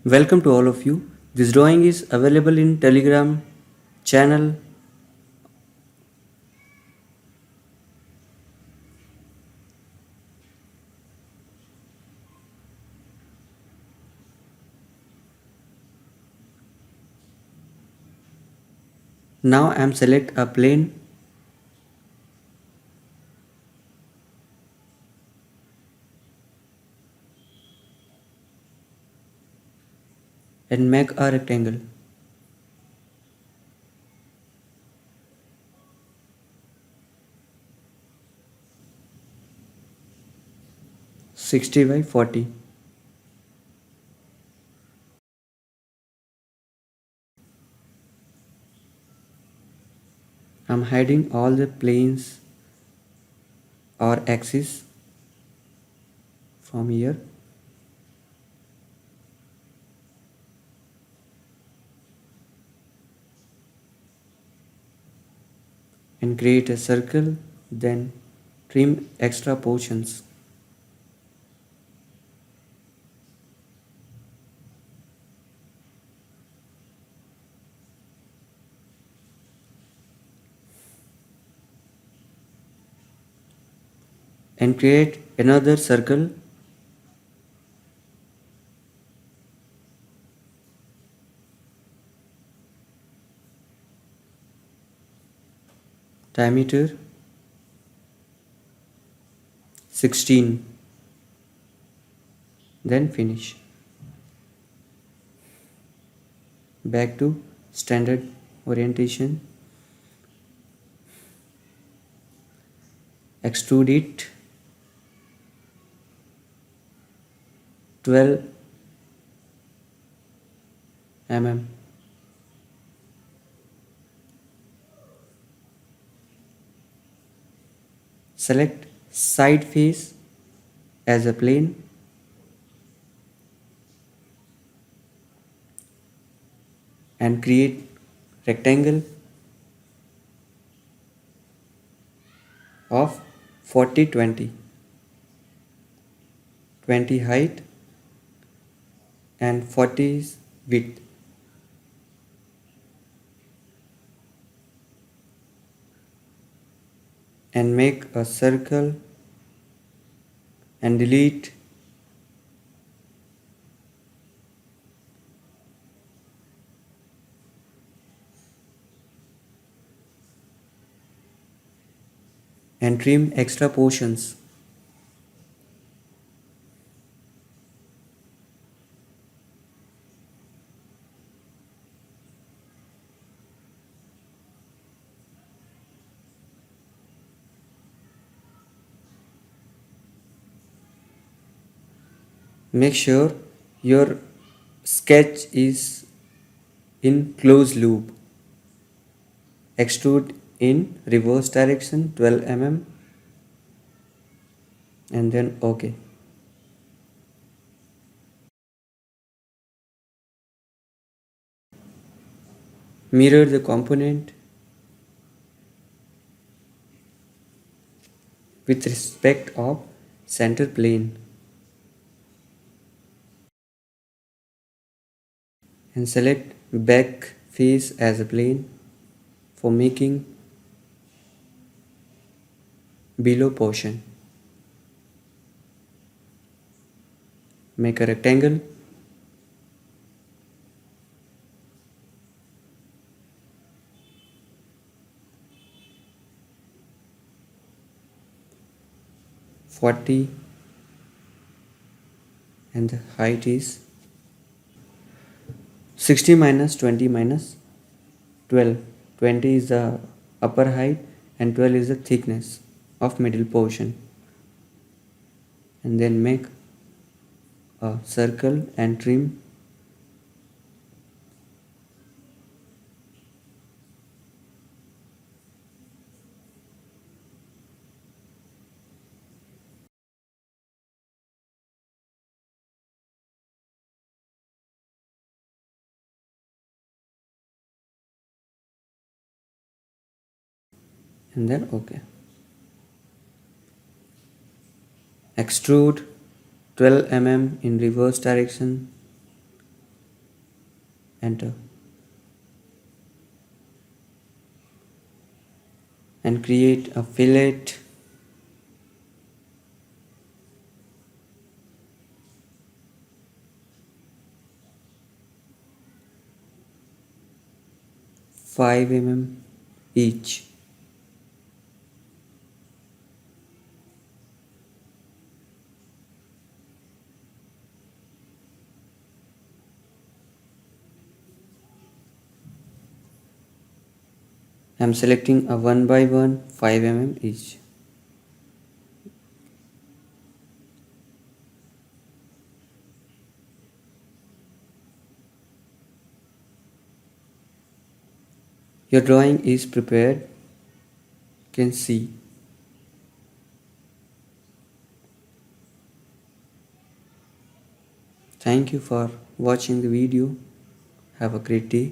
Welcome to all of you. This drawing is available in Telegram channel. Now I am select a plane and make a rectangle. Sixty by 40. I am hiding all the planes or axes from here and create a circle, then trim extra portions. And create another circle diameter 16, then finish. Back to standard orientation, extrude it 12 mm. Select side face as a plane and create rectangle of 40 20, 20 height and 40 width, and make a circle and delete and trim extra portions. Make sure your sketch is in closed loop. Extrude in reverse direction 12 mm and then OK. Mirror the component with respect of center plane and select back face as a plane for making below portion. Make a rectangle (40) and the height is 60 minus 20 minus 12. 20 is the upper height and 12 is the thickness of middle portion, and then make a circle and trim and then OK. Extrude 12 mm in reverse direction enter, and create a fillet. Five each. I am selecting a 1 by 1 5 each. Your drawing is prepared. You can see. Thank you for watching the video. Have a great day.